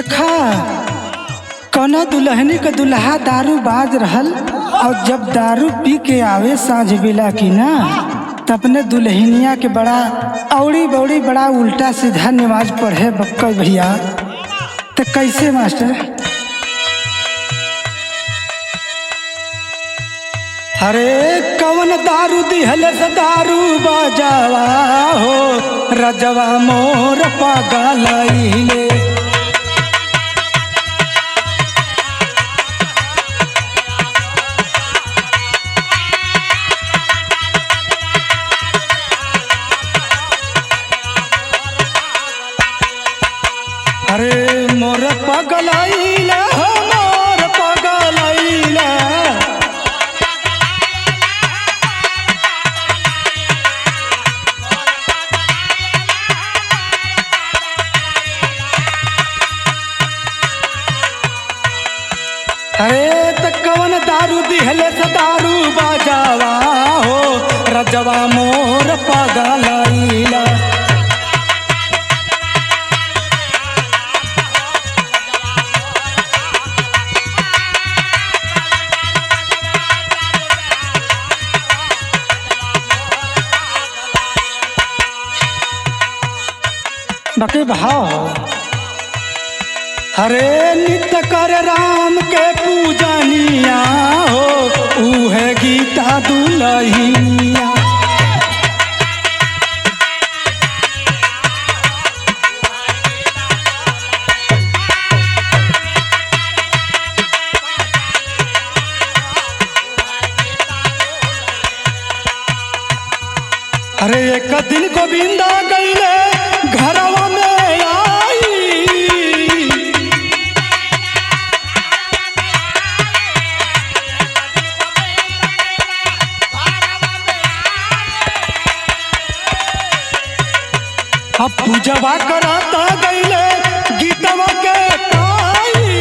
देखा कौना दुल्हनी का दुल्हा दारू बाज रहल और जब दारू पी के आवे साँझ बेला की ना तो अपने दुल्हनिया के बड़ा औड़ी बौड़ी बड़ा उल्टा सीधा नमाज पढ़े बक्कर भैया। तो कैसे मास्टर? अरे कवन दारू दिहल से दारू बाजावा हो रजवा मोर पागलइले। अरे मोर पागलइले हो मोर पागलइले। अरे त कवन दारू दिहले से दारू बाजावा हो रजवा मोर पागलइला। बाकी भाव हरे नित्य कर राम के पूजनिया हो उहे गीता दुलहिनिया। अरे एक दिन गोविंदा गईले घरवा में आई। अब पूजवा कराता गईले गीतवा के पाई।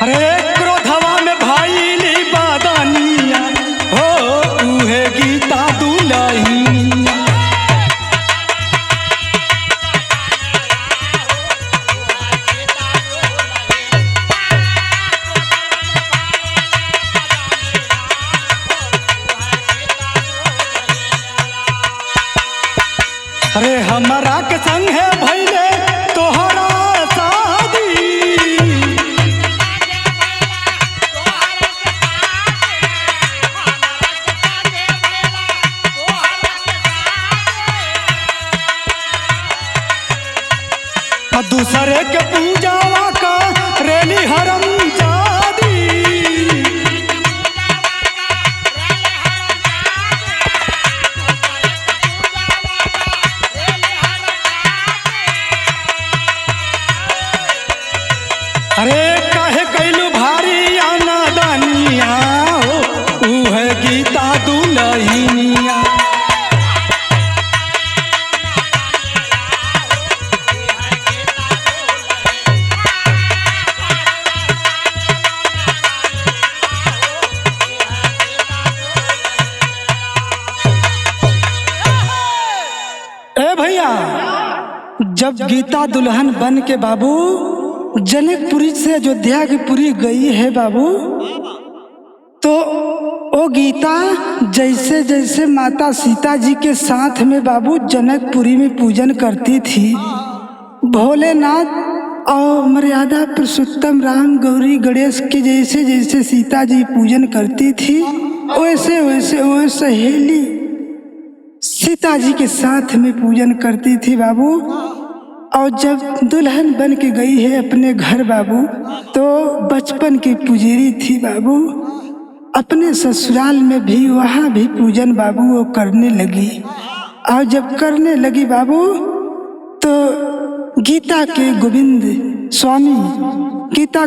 अरे क्रोधवा में भाईली बादानिया हो उहे गीता दुलहिनिया। अरे हमारा के संग है भैले तोहरा शादी। दूसरे के पूजावा का रेली हरम जादी। अरे काहे कैलू भारी आना दानिया हो उहे गीता दुलहिनिया। भैया जब गीता दुल्हन बन के बाबू जनकपुरी से अयोध्या की पुरी गई है बाबू, तो वो गीता जैसे जैसे माता सीता जी के साथ में बाबू जनकपुरी में पूजन करती थी, भोलेनाथ और मर्यादा पुरुषोत्तम राम गौरी गणेश के जैसे जैसे सीता जी पूजन करती थी वैसे वैसे वो सहेली सीता जी के साथ में पूजन करती थी बाबू। और जब दुल्हन बन के गई है अपने घर बाबू तो बचपन की पुजेरी थी बाबू। अपने ससुराल में भी वहाँ भी पूजन बाबू वो करने लगी। और जब करने लगी बाबू तो गीता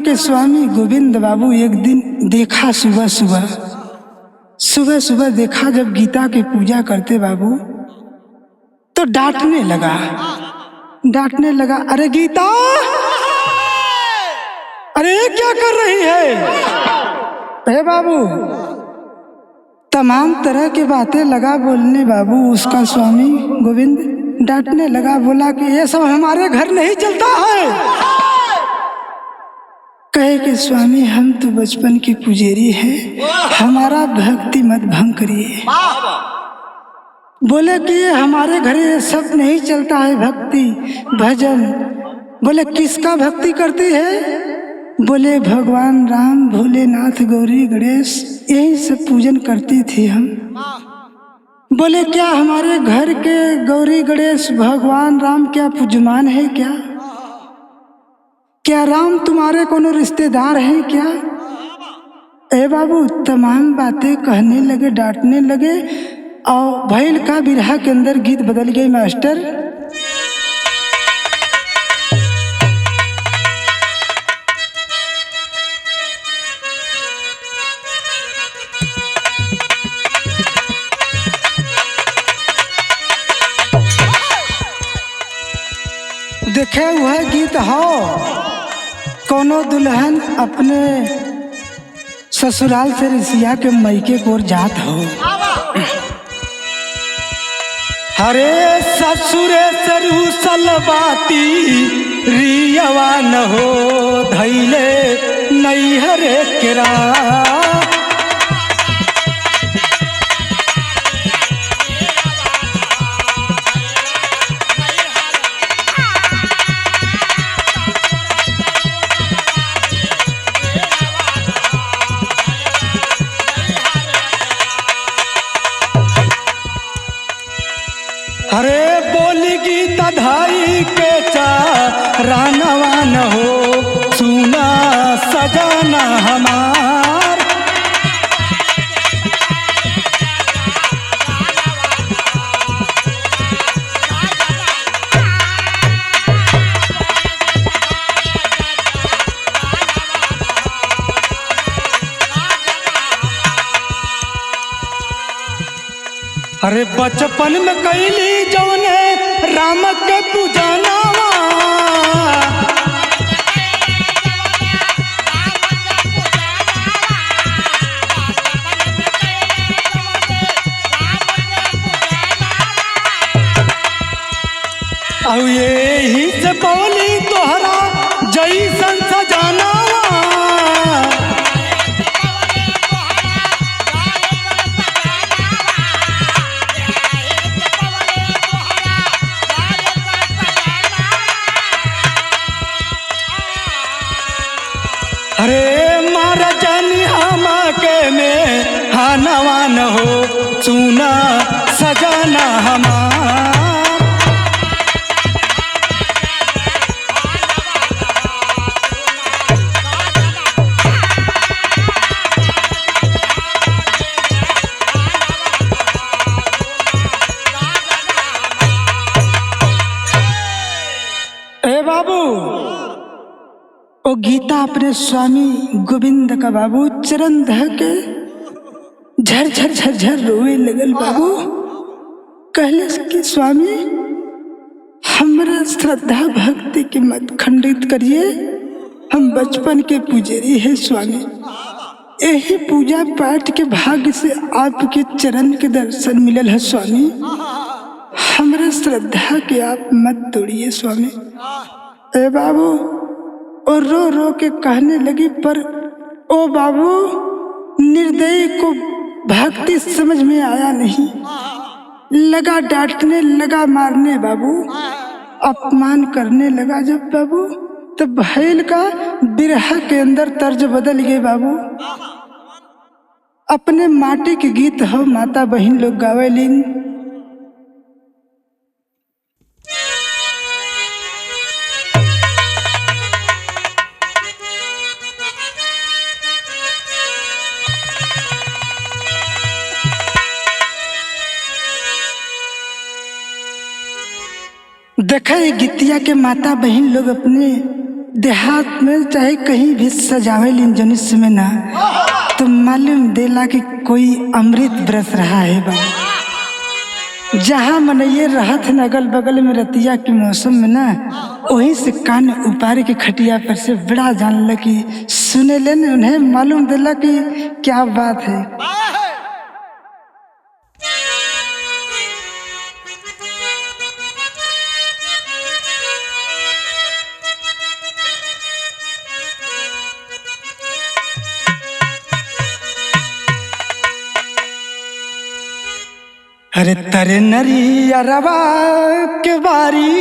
के स्वामी गोविंद बाबू एक दिन देखा सुबह सुबह देखा जब गीता की पूजा करते बाबू तो डांटने लगा, अरे गीता अरे ये क्या कर रही है? हे बाबू, तमाम तरह की बातें लगा बोलने बाबू। उसका स्वामी गोविंद डांटने लगा, बोला कि ये सब हमारे घर नहीं चलता है। कहे कि स्वामी हम तो बचपन की पुजेरी हैं, हमारा भक्ति मत भंग करिए। बोले कि ये हमारे घर ये सब नहीं चलता है, भक्ति भजन। बोले किसका भक्ति करती है? बोले भगवान राम, भोलेनाथ, गौरी गणेश, यही सब पूजन करती थी हम। बोले क्या हमारे घर के गौरी गणेश भगवान राम क्या पूजमान है क्या? क्या राम तुम्हारे कोनो रिश्तेदार हैं क्या? ए बाबू, तमाम बातें कहने लगे, डांटने लगे। और भैल का बिरहा के अंदर गीत बदल गई मास्टर। देखे वह गीत हो, कोनो दुल्हन अपने ससुराल से रिसिया के मैके को जात हो। हरे ससुरे सरू सलबाती रियवा न हो, धैले नैहरे केरा। अरे बोली गीत धाई के चारानवा न हो, सुना सजाना हमार। अरे बचपन में कैली जौने राम के पूजनावा, और यही से बोली तोहरा जैसन सजानावा। अरे मारा जानी हमा के में हानवा न हो, सुना सजाना हमार। ए बाबू, ओ गीता अपने स्वामी गोविंद का बाबू चरण धह के झरझर झरझर रोए लगल बाबू। कहले कि स्वामी हमरा श्रद्धा भक्ति के मत खंडित करिए, हम बचपन के पुजेरी है स्वामी। यही पूजा पाठ के भाग्य से आपके चरण के दर्शन मिलल है स्वामी। हमरा श्रद्धा के आप मत तोड़िए स्वामी। ए बाबू, और रो रो के कहने लगी, पर ओ बाबू निर्दयी को भक्ति समझ में आया नहीं। लगा डांटने, लगा मारने बाबू, अपमान करने लगा जब बाबू, तब भैल का बिरहा के अंदर तर्ज बदल गए बाबू। अपने माटी के गीत हो माता बहन लोग गावेलिन। देखे गीतिया के माता बहन लोग अपने देहात में चाहे कहीं भी सजावेलिन जनिस में ना, तो मालूम देला कि कोई अमृत बरस रहा है बाबू। जहाँ मनइये रहत न अगल बगल में रतिया के मौसम में ना, वहीं से कान उपार के खटिया पर से बड़ा जानल कि सुने लेन, उन्हें मालूम दिला कि क्या बात है। अरे तरे नरी अरवा के बारी,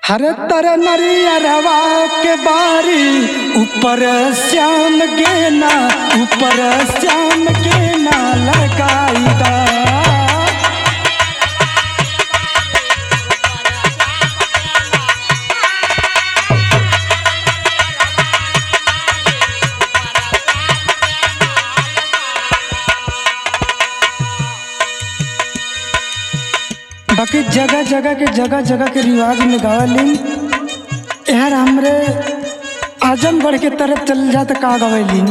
हरे तरे नरी अरवा के बारी, ऊपर श्याम गेना, ऊपर श्याम गेना लगाई दा। बाकी जगह जगह के रिवाज में गावलिन। यार हमरे आजमगढ़ के तरफ चल जात का गवलिन।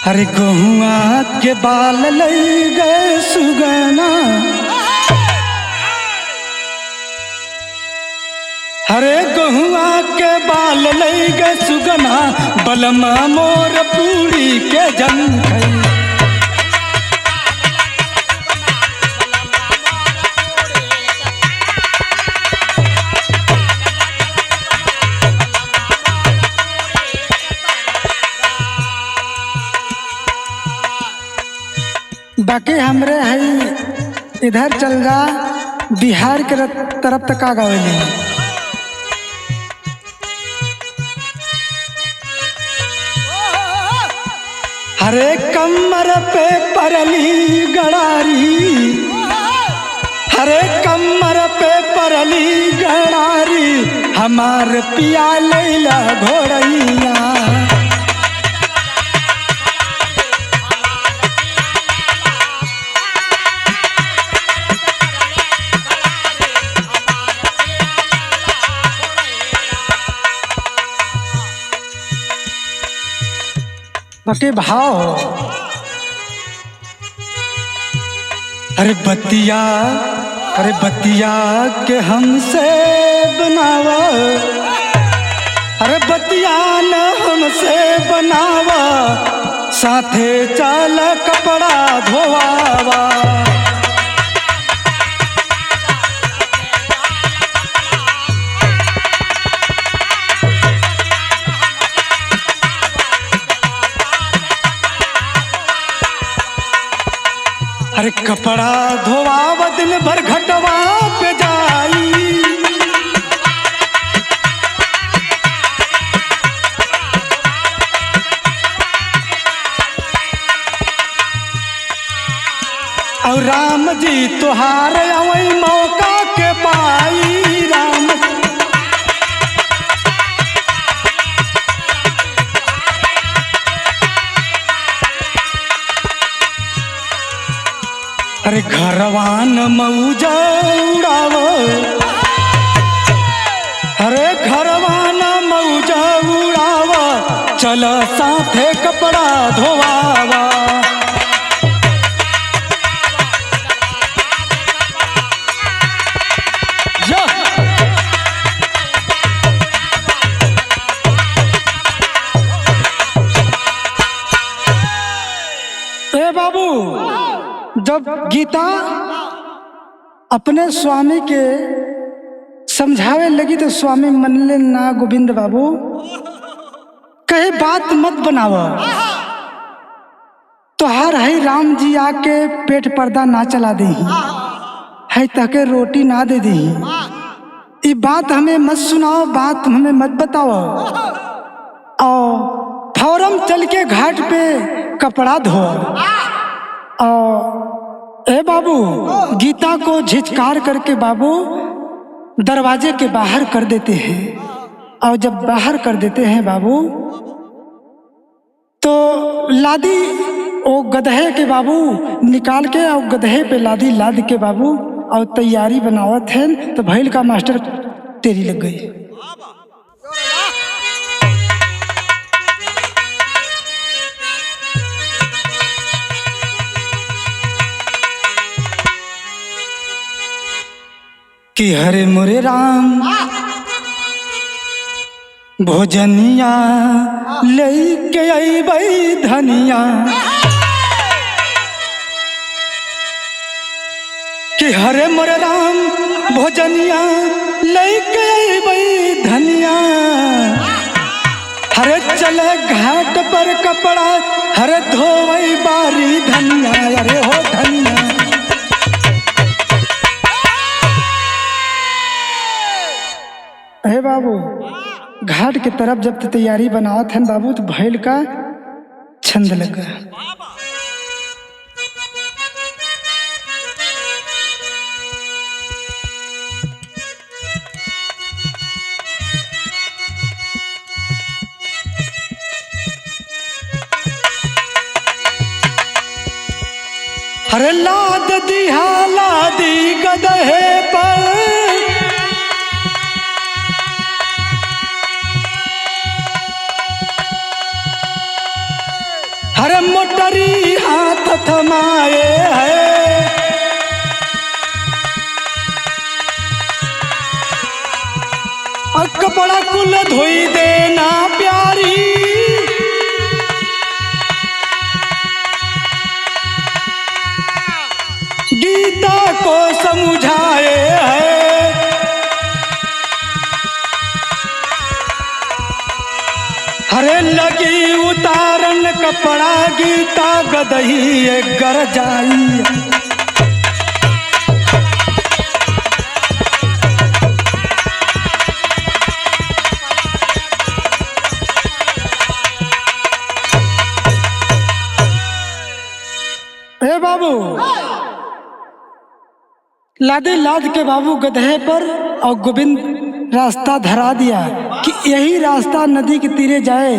अरे गहुआ के बाल लई गए सुगना, अरे गहुआ के बाल लई गए सुगना, बलमा मोर पूरी के जन खई। बाकी हमरे है इधर चल जा बिहार के तरफ तक आ गए। हरे कमर पे परली गड़ारी, हरे कमर पे परली गड़ारी, हमार पिया लैला घोड़ैया। के भाव अरे बतिया के हमसे बनावा, अरे बतिया न हमसे बनावा, साथे चल कपड़ा धोवावा। अरे कपड़ा धोवा दिन भर घटवा पे जाई, और राम जी तुहार वही मौका के पाई। राम अरे घरवान मौजा उड़ावो, अरे घरवान मौजा उड़ावा, चल साथे कपड़ा धोवावा। ए बाबू, जब गीता अपने स्वामी के समझावे लगी तो स्वामी मनले ना गोविंद बाबू, कहे बात मत बनावा, तो हर है राम जी आके पेट पर्दा ना चला दे, है ताके रोटी ना दे दी। ये बात हमें मत सुनाओ, बात हमें मत बताओ, और फौरन चल के घाट पे कपड़ा धो। और ए बाबू, गीता को झिझकार करके बाबू दरवाजे के बाहर कर देते हैं। और जब बाहर कर देते हैं बाबू, तो लादी वो गधे के बाबू निकाल के और गधे पे लादी लाद के बाबू और तैयारी बनावत है। तो भैल का मास्टर तेरी लग गई। कि हरे मोरे राम भोजनिया लेके अइबै धनिया, कि हरे मोरे राम भोजनिया लेके अइबै धनिया, हरे चले घाट पर कपड़ा हरे धोवै बारी धनिया, अरे हो धनिया। हे बाबू घाट की तरफ जब तैयारी बनावत हैं बाबू तो भैल का छंद लगा। हरे लाद दिहा लादी गदहे पर, हरे मोटरी हाथ थमाए है, और कपड़ा कुल धोई देना प्यारी, गीता को समझाए है, हरे लगी उतारन कपड़ा गीता गदही गर जाई, ए बाबू लादे लाद के बाबू गधे पर और गोविंद रास्ता धरा दिया कि यही रास्ता नदी के तीरे जाए,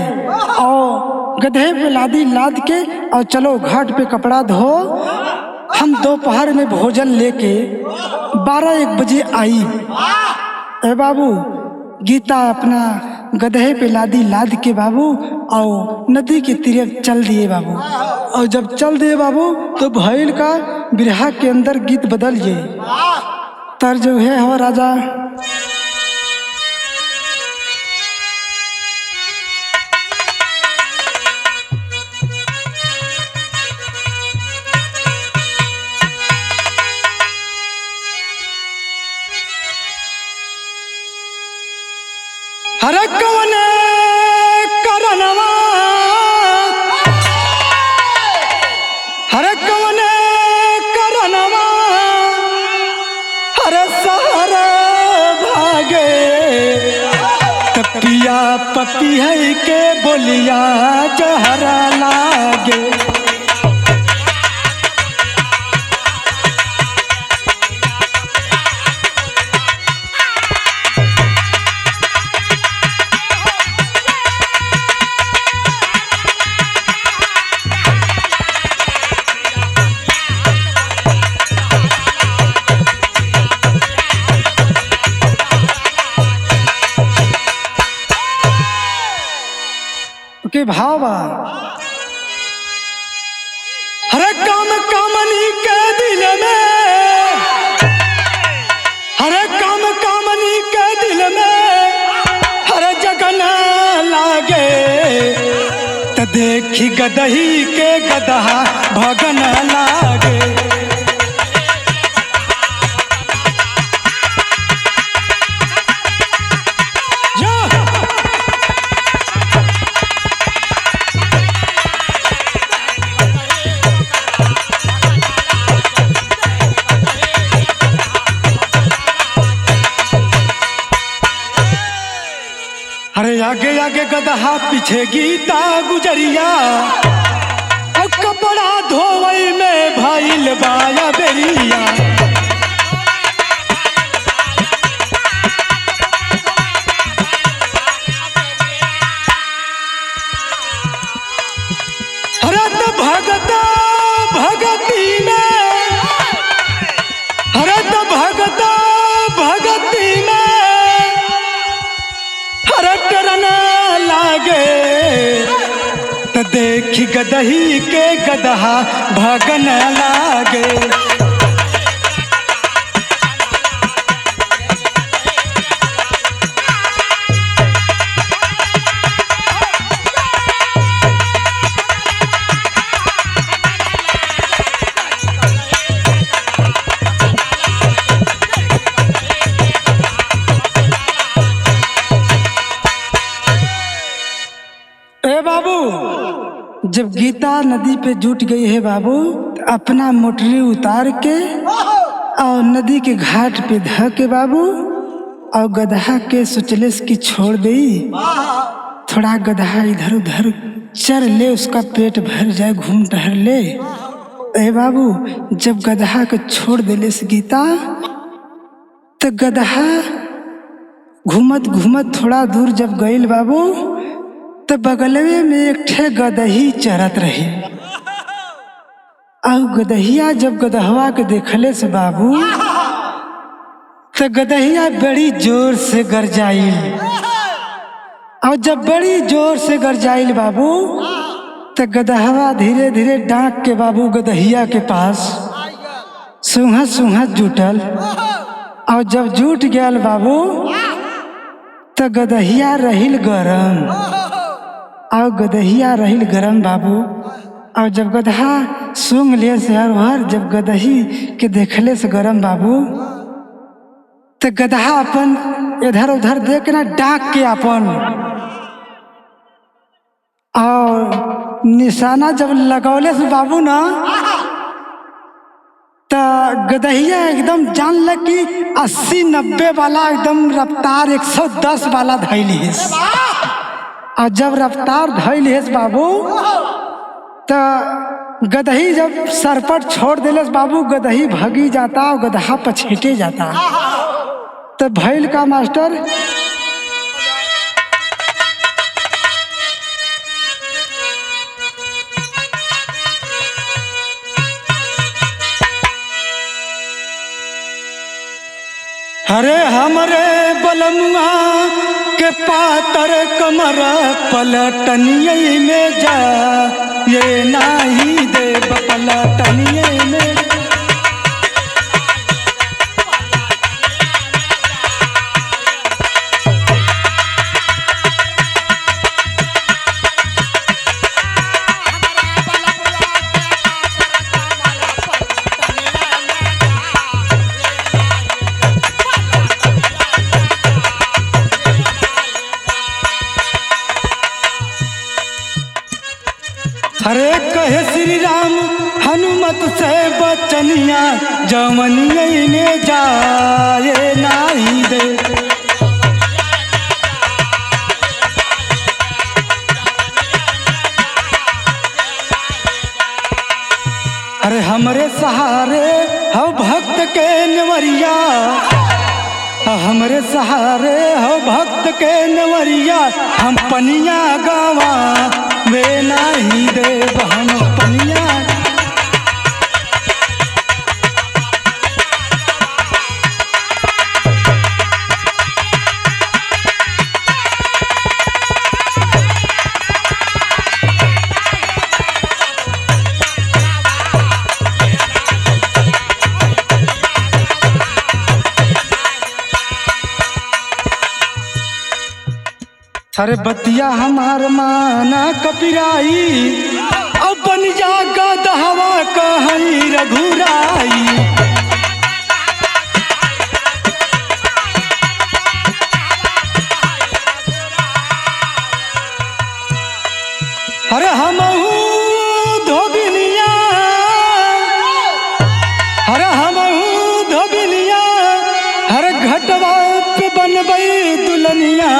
और गधे पे लादी लाद के और चलो घाट पे कपड़ा धो, हम दोपहर में भोजन लेके 12-1 बजे आई। ए बाबू गीता अपना गधे पे लादी लाद के बाबू और नदी के तीरे चल दिए बाबू, और जब चल दिए बाबू तो भैल का बिरहा के अंदर गीत बदल जाए। तर जो है हो राजा हरे कवने करनवा, हरे कवने करनवा, हरे सहर भागे, तपिया पपी है के बोलिया जहरा लागे, के भावा हरे काम कामनी के दिल में, हरे काम कामनी के दिल में, हरे जगना लागे, त देखी गदही के गदहा भगन लागे, अरे आगे आगे गदहा पीछे गीता गुजरिया, और कपड़ा धोवई में भइल बाया बेरिया, हरत भगता भगती में, हरत भगता भगती में, लागे त देखी गदही के गदहा भगन लागे, जब गीता नदी पे जुट गई है बाबू, तो अपना मोटरी उतार के और नदी के घाट पे ध के बाबू और गदहा के सोचलेस की छोड़ दी। थोड़ा गदहा इधर उधर चर ले, उसका पेट भर जाए, घूम टहर ले। ए बाबू, जब गदहा को छोड़ देले से गीता, तो गदहा घूमत घूमत थोड़ा दूर जब गईल बाबू, तो बगलवे में एक ठे गदही चरत रही। और गदहिया जब गदहवा के देखले से बाबू, तो गदहिया बड़ी जोर से गरजाइल। और जब बड़ी जोर से गरजाइल बाबू, तो गदहवा धीरे धीरे डांक के बाबू गदहिया के पास सूंघत सूंघत जुटल। और जब जुट गया बाबू, तो गदहिया रहिल गरम। और गदहिया रहिल गरम बाबू। और जब गदहा सूंघ ले से हर जब गदही के देखले से गरम बाबू, तो गदहा अपन इधर उधर देख ना डाक के अपन और निशाना जब लगौले से बाबू ना, तो गदहिया एकदम जान लग कि 80-90 वाला एकदम रफ्तार 110 वाला धैली है। और जब रफ्तार धैली है बाबू, तो गदही जब सरपट छोड़ दिले बाबू, गदही भगी जाता और गदहा पछेटे जाता। तो भैल का मास्टर हरे हमरे बलमुआ के पातर कमर पलटनिये में जा, ये नाही देव पलटनिये में। हरे कहे श्री राम हनुमत से बचनिया, जवनिये में जाए नाही दे। अरे हमरे सहारे हो भक्त के नवरिया, हमरे सहारे हो भक्त के नवरिया, हम पनिया गावा वे नाही देव हम पनिया। अरे बतिया हमार माना कपिराई, अब बन जा गदहवा कहीं रघुराई। अरे हमहू धोबिनिया, अरे हमहू धोबिनिया, हर घटवा पे बनबई दुल्हनिया,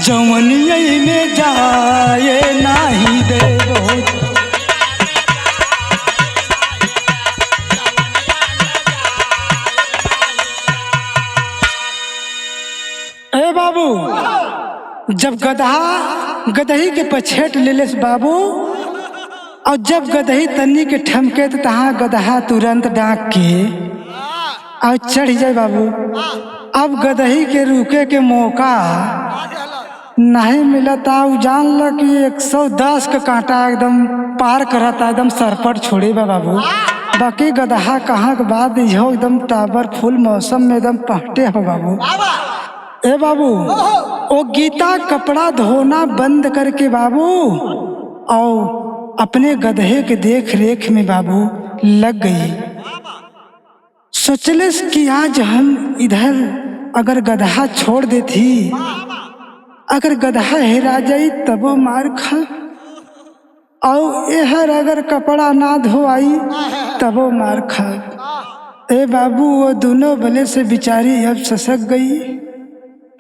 जवनिये में जाए नाही देवो। ए बाबू, जब गदहा गदही के पछेट ले बाबू, और जब गदही तन्नी के ठमके तो तहाँ गदहा तुरंत डाक के और चढ़ जाए बाबू। अब गदही के रुके के मौका नहीं मिलता। जान ल कि 110 का कांटा एकदम पार करता, एकदम सरपट छोड़े बाबू। बाकी गदहा कहाँ के बाद हो एकदम टावर फुल मौसम में एकदम पहटे हो बाबू। ए बाबू, वो गीता कपड़ा धोना बंद करके बाबू और अपने गधे के देख रेख में बाबू लग गई। सोचले कि आज हम इधर अगर गधा छोड़ देती, अगर गधा हेरा जाई तब वो मार खा, और यहर अगर कपड़ा ना धोआई तबो मार खा। ए बाबू वो दोनों बले से बिचारी अब ससक गई।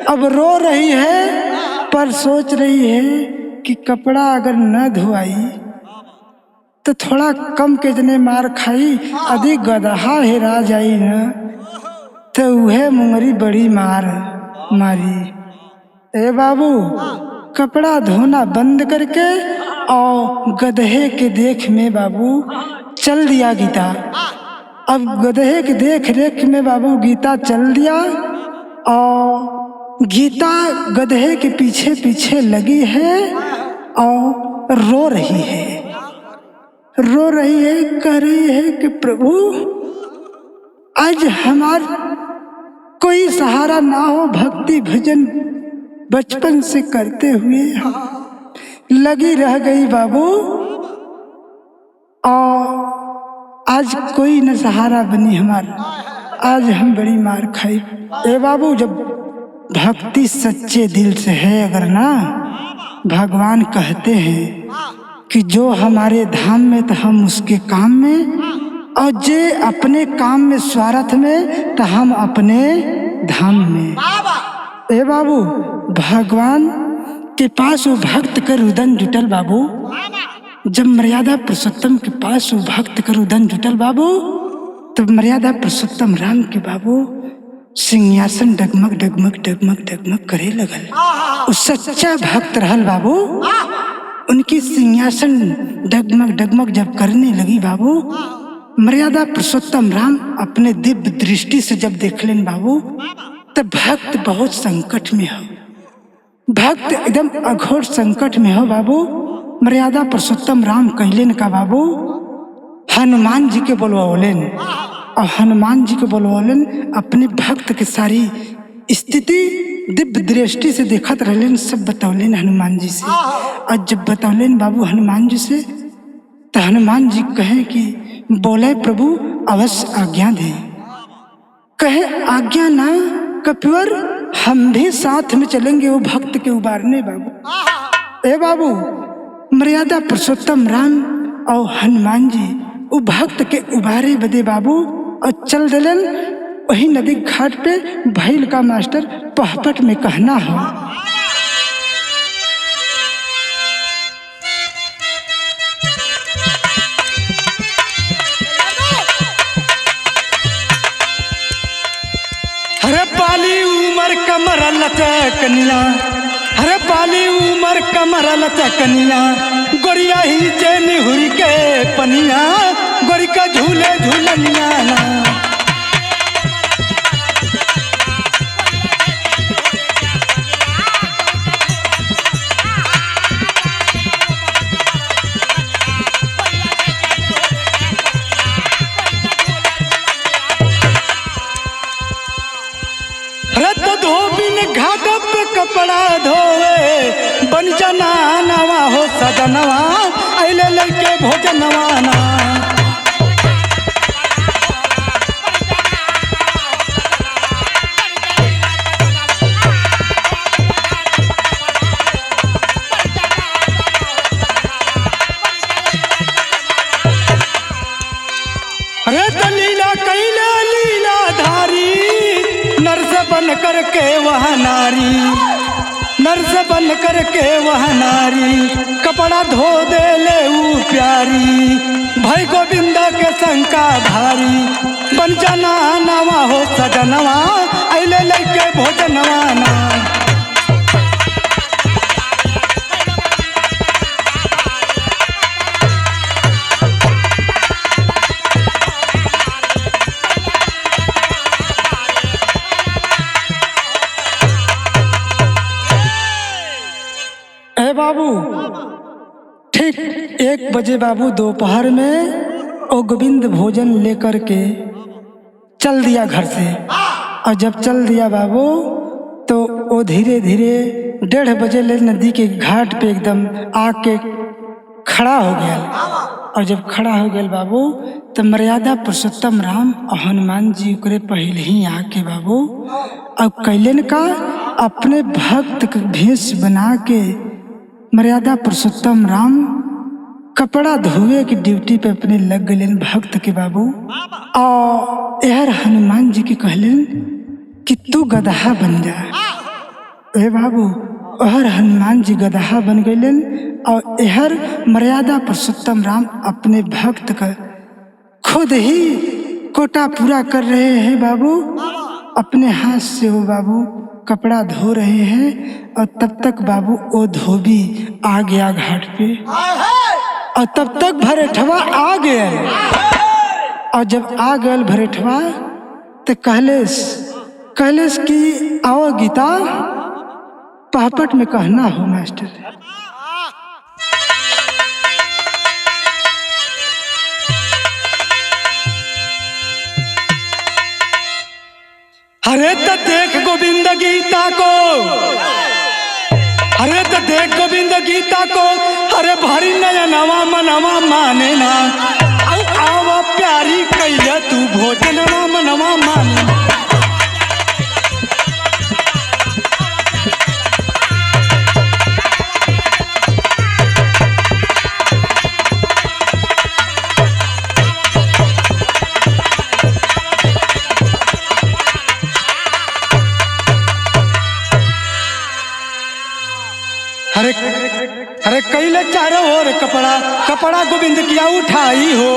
अब रो रही है पर सोच रही है कि कपड़ा अगर न धोआई तो थोड़ा कम के जने मार खाई, अधिक गदहा हेरा जाई न तो वह मुंगरी बड़ी मार मारी। ए बाबू कपड़ा धोना बंद करके और गधे के देख में बाबू चल दिया गीता। अब गधे के देख रेख में बाबू गीता चल दिया और गीता गधे के पीछे पीछे लगी है और रो रही है, कह रही है कि प्रभु आज हमार कोई सहारा ना हो, भक्ति भजन बचपन से करते हुए लगी रह गई बाबू और आज कोई न सहारा बनी हमारा, आज हम बड़ी मार खाई। ए बाबू जब भक्ति सच्चे दिल से है अगर ना, भगवान कहते हैं कि जो हमारे धाम में तो हम उसके काम में, और जे अपने काम में स्वार्थ में तो हम अपने धाम में। ए बाबू भगवान के पास वो भक्त कर उदन जुटल बाबू, जब मर्यादा पुरुषोत्तम के पास वो भक्त कर उदन जुटल बाबू, तब मर्यादा पुरुषोत्तम राम के बाबू सिंहासन डगमग डगमग डगमग डगमग करे लगल। वो सच्चा भक्त रहल बाबू, उनकी सिंहासन डगमग डगमग जब करने लगी बाबू, मर्यादा पुरुषोत्तम राम अपने दिव्य दृष्टि से जब देख लेन बाबू, तब भक्त बहुत संकट में हो, भक्त एकदम अघोर संकट में हो बाबू। मर्यादा पुरुषोत्तम राम कहलेन का बाबू हनुमान जी के बोलवालेन, और हनुमान जी को बोलवालेन अपने भक्त के सारी स्थिति दिव्य दृष्टि से देखत रहलेन, सब बतौलेन हनुमान जी से। और जब बतौलेन बाबू हनुमान जी से, तो हनुमान जी कहे कि बोले प्रभु अवश्य आज्ञा दे। कहे आज्ञा ना कपिवर, हम भी साथ में चलेंगे वो भक्त के उबारने बाबू। ए बाबू मर्यादा पुरुषोत्तम राम और हनुमान जी वो भक्त के उबारे बदे बाबू और चल दिलन वही नदी घाट पे। भैल का मास्टर पहपट में कहना हो, हरे पाली उमर कमर लचकनिया, हरे पाली उमर कमर लचकनिया, गोरिया ही चैन हुई के पनिया, गोरी का झूले झूलनिया ना। घाट पे कपड़ा धोवे बन जना नवा हो सजनवा, अले लड़के भोजनवा ना। अरे तो लीला कैला लीला धारी, नरस बन करके वह नारी, नरस बन करके वह नारी, कपड़ा धो दे ले ऊ प्यारी, भाई गोविंदा के शंका भारी, बन जाना नवा हो सजनवा, अले लड़के भोजनवा ना। बाबू ठीक 1 बजे बाबू दोपहर में ओ गोविंद भोजन लेकर के चल दिया घर से। और जब चल दिया बाबू तो वो धीरे धीरे 1:30 बजे ले नदी के घाट पे एकदम आके खड़ा हो गया। और जब खड़ा हो गया बाबू तो मर्यादा पुरुषोत्तम राम और हनुमान जी ओकरे पहले ही आके बाबू अब कैलन का अपने भक्त के भेष बना के मर्यादा पुरुषोत्तम राम कपड़ा धोए की ड्यूटी पे अपने लग गए भक्त के बाबू। और यार हनुमान जी के कहलन कि तू गदहा बन जा। ए बाबू हर हनुमान जी गदहा बन गए और यहर मर्यादा पुरुषोत्तम राम अपने भक्त का खुद ही कोटा पूरा कर रहे हैं बाबू। अपने हाथ से वो बाबू कपड़ा धो रहे हैं और तब तक बाबू वो धोबी आ गया घाट पे और तब तक भरेठवा आ गया। और जब आ गया भरेठवा तो कहलेस कि आओ गीता पहपट में कहना हो मास्टर। अरे तो देख गोविंद गीता को, अरे तो देख गोविंद गीता को, अरे भारी नया नवा मनवा माने ना आवा प्यारी कैला तू भोजनवा मनवा माने। अरे कैले चारों ओर कपड़ा कपड़ा गोविंद किया उठाई हो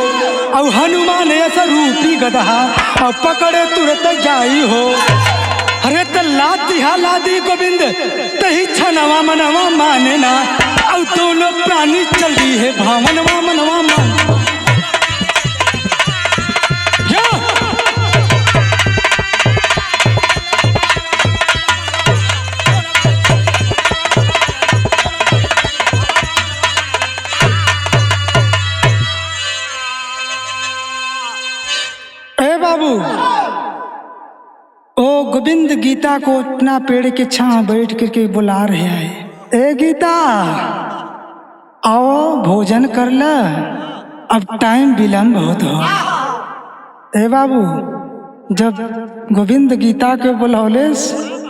और हनुमान ऐसा रूपी गदहा और पकड़े तुरंत जाई हो। अरे तो लादी गोविंद तही छनवा मनवा माने ना और दोनों प्राणी चल रही है भावनवा मनवा मान। ओ गोविंद गीता को अपना पेड़ के छांव बैठ करके बुला रहे हैं। ए गीता आओ भोजन कर ल, अब टाइम विलम्ब होत हो। ए बाबू जब गोविंद गीता के बुलौलेस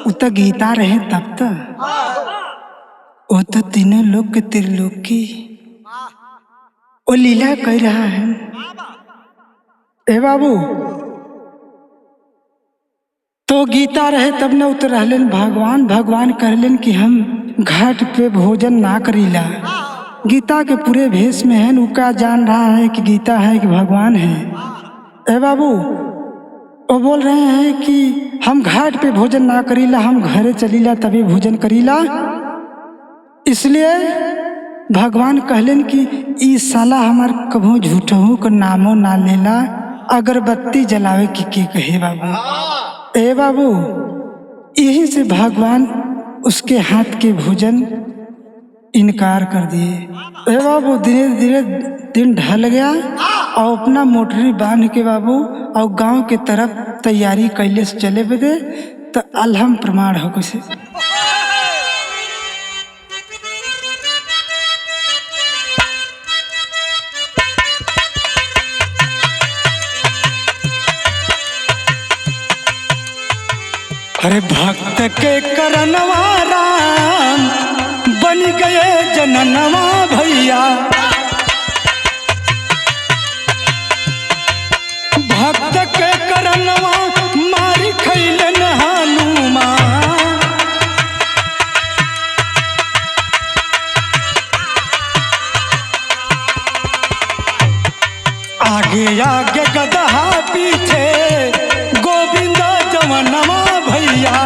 उत गीता रहे तब तक वो तो तीनों लोग के त्रिलोक की वो लीला कर रहा है। ए बाबू तो गीता रहे तब न उतर रहलन भगवान कहलन कि हम घाट पे भोजन ना करीला। गीता के पूरे भेष में है उका जान रहा है कि गीता है कि भगवान है। ए बाबू वो बोल रहे हैं कि हम घाट पे भोजन ना करीला, हम घरे चलीला तभी भोजन करीला। इसलिए भगवान कहलन कि ई साला हमार कभू झूठहू का नामो ना लेला, अगरबत्ती जलावे की कहे बाबू। ए बाबू यही से भगवान उसके हाथ के भोजन इनकार कर दिए। ए बाबू धीरे धीरे दिन ढल गया और अपना मोटरी बांध के बाबू और गांव के तरफ तैयारी कैले से चले बदे तो अलहम प्रमाण हो कुछ। अरे भक्त के करनवा राम बन गए जननवा भैया, भक्त के करनवा मारी खैलन हनुमान। आगे आगे गदहा पीछे गोविंद जवनवा भैया,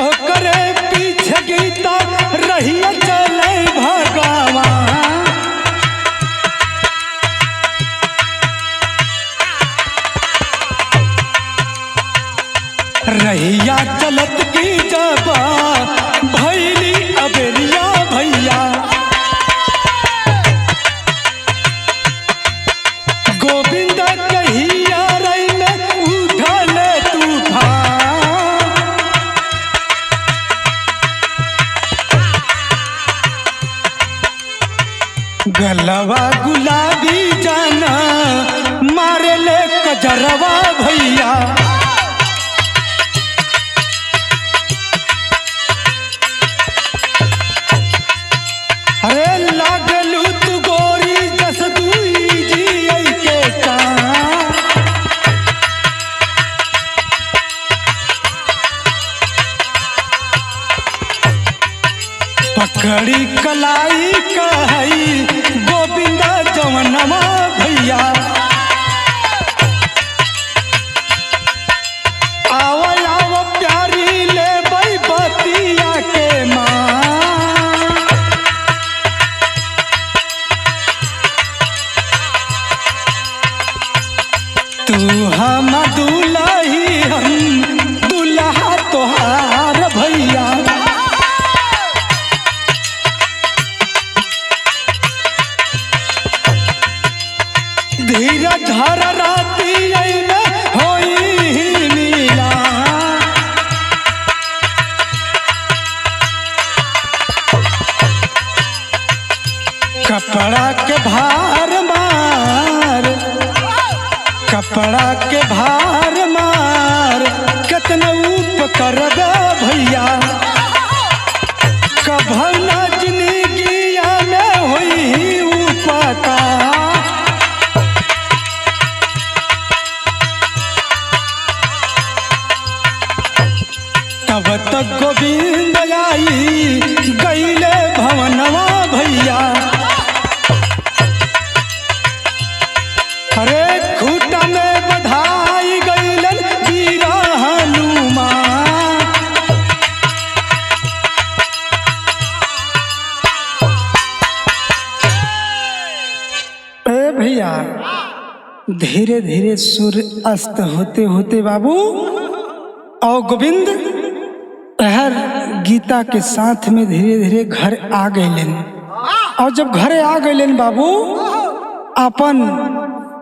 ओकरे पीछे गीता रही चले भगवान। रहिया चलत की जब भैली अबेरिया भैया, गोविंद कहिया रई में उठल तूफान। गलवा गुलाबी जाना मारे ले कजरवा भैया, तू हम दुलही हम दुल्हा तोहार भैया। धीरज धर राती में होई नीला, कपड़ा के भार मार, कपड़ा के भार मार कितना उपकर भैया। कभना जिंदगिया में होई उपकार, तब तक गोविंद आई गईले भवनवा भैया। अरे खूटा में बधाई गईलन वीरा हनुमान। ए भैया धीरे धीरे सूर्य अस्त होते होते बाबू और गोविंद हर गीता के साथ में धीरे धीरे घर आ गए। और जब घरे आ गए बाबू अपन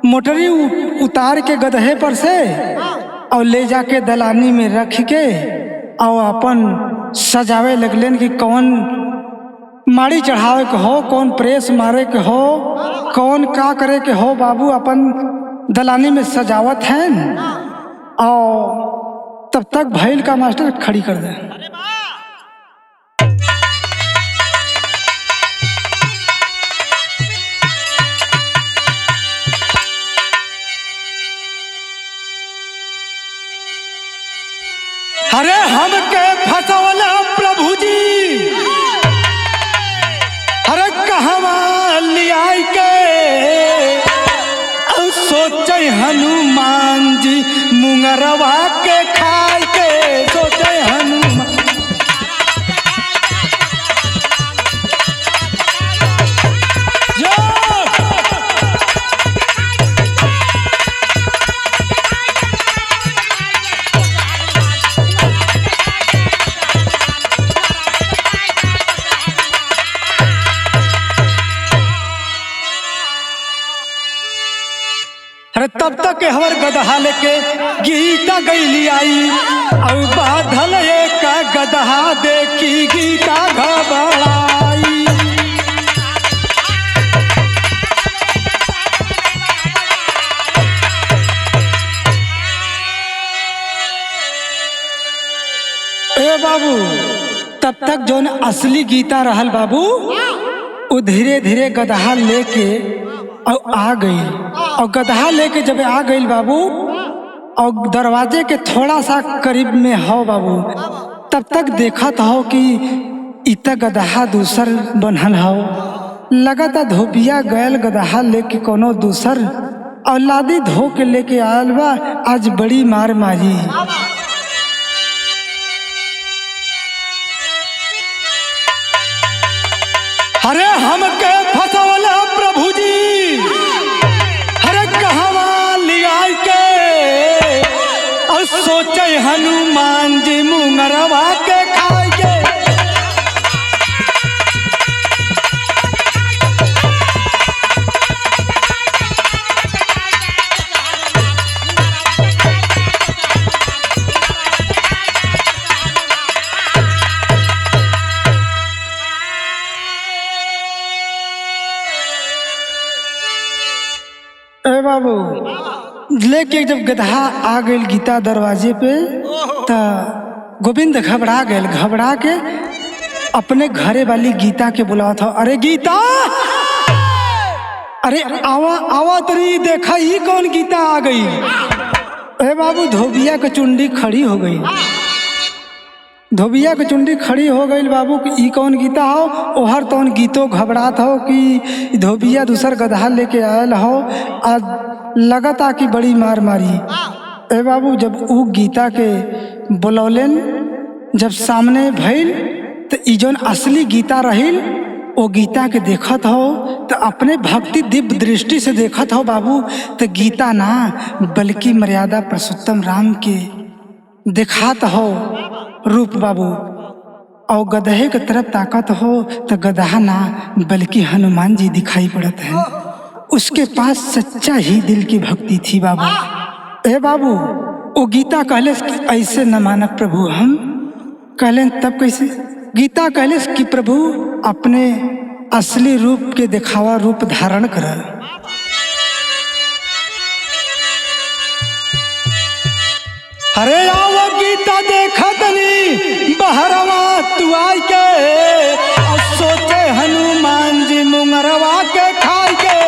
मोटरी उतार के गधे पर से और ले जाके दलानी में रख के और अपन सजावे लगलन कि कौन माड़ी चढ़ावे के हो, कौन प्रेस मारे के हो, कौन का करे के हो बाबू। अपन दलानी में सजावत हैं और तब तक भैल का मास्टर खड़ी कर दे। अरे हमके फसवला प्रभु जी, अरे कहवा लिया के सोचे हनुमान जी मुंगरवा के खाए के सोचे हनुमान। अरे तब तक हवर गदहा लेके गीता गईली आई और बाधल एक गदहा देखी गीता घबराई। ए बाबू तब तक जो असली गीता रहल बाबू वो धीरे धीरे गदहा लेके और आ गई। और गदहा लेके जब आ गई बाबू और दरवाजे के थोड़ा सा करीब में हो बाबू, तब तक देखत हो कि इतना गदहा दूसर बनल हो। लगता धोबिया गैल गदहा लेके कोनो दूसर औलादी धो के लेके आयल बा, आज बड़ी मार मारी। अरे हमके फसवला प्रभु जी, अरे कहवा लिया के और सोचे हनुमान जी मुंगरवा के खाए के। ए बाबू लेके जब गधा आ गई गीता दरवाजे पे तो गोविंद घबरा गए। घबरा के अपने घरे वाली गीता के बुलावा था, अरे गीता, अरे आवा आवा तरी देखा ही कौन गीता आ गई। ए बाबू धोबिया के चुंडी खड़ी हो गई। धोबिया के चुंडी खड़ी हो गई बाबू कि ई कौन गीता हो। ओहर तौन गीतो घबरात हो कि धोबिया दूसर गधा लेके आयल हो। आज लगता कि बड़ी मार मारी। ए बाबू जब ऊ गीता के बुलौलन जब सामने भइल तो ई जौन असली गीता रहिल वो गीता के देखत हो तो अपने भक्ति दिव्य दृष्टि से देखत हो बाबू, तो गीता ना बल्कि मर्यादा पुरुषोत्तम राम के दिखात हो रूप बाबू। और गधे की तरफ ताकत हो तो गधा ना बल्कि हनुमान जी दिखाई पड़त है। उसके पास सच्चा ही दिल की भक्ति थी बाबू। ए बाबू, वो गीता कहले ऐसे न मानक प्रभु हम। कहले तब कैसे? गीता कहले कि प्रभु अपने असली रूप के दिखावा रूप धारण कर। अरे आओ गीता देखा तनी बहरवा तू आई के, और सोचे हनुमान जी मुंगरवा के खाई के।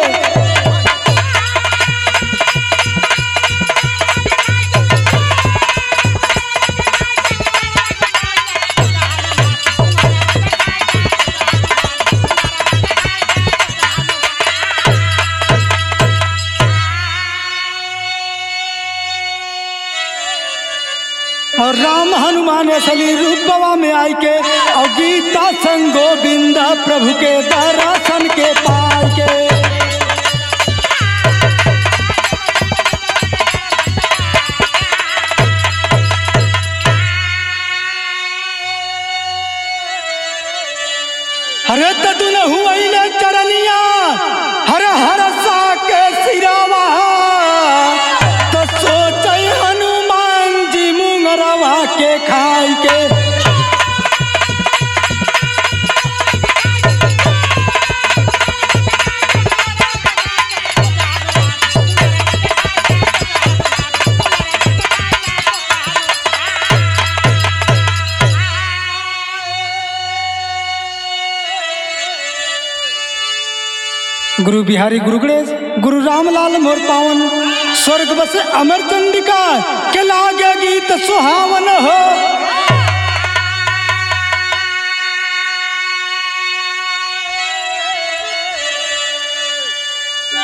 और राम हनुमान असली रूपवा में आई के, और गीता संग गोविंद प्रभु के दर्शन के पाई के। हरे तदुन हुई ने चरनिया, हर हर सा के सिरावा, तो सोच हनुमान जी मुंगरवा के खाई के। गुरु बिहारी गुरु गणेश गुरु रामलाल मोर पावन, स्वर्ग बसे अमर चंडिका के लागे गीत सुहावन हो।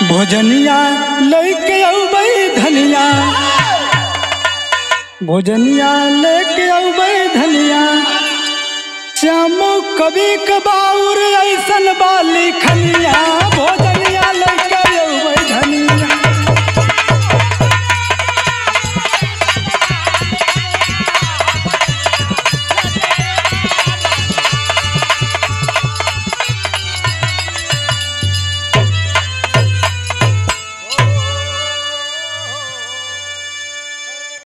भोजनिया लेके औबई धनिया, भोजनिया लेके औबई धनिया, श्यामो कभी कबाउर ऐसन बाली खनिया। भोजन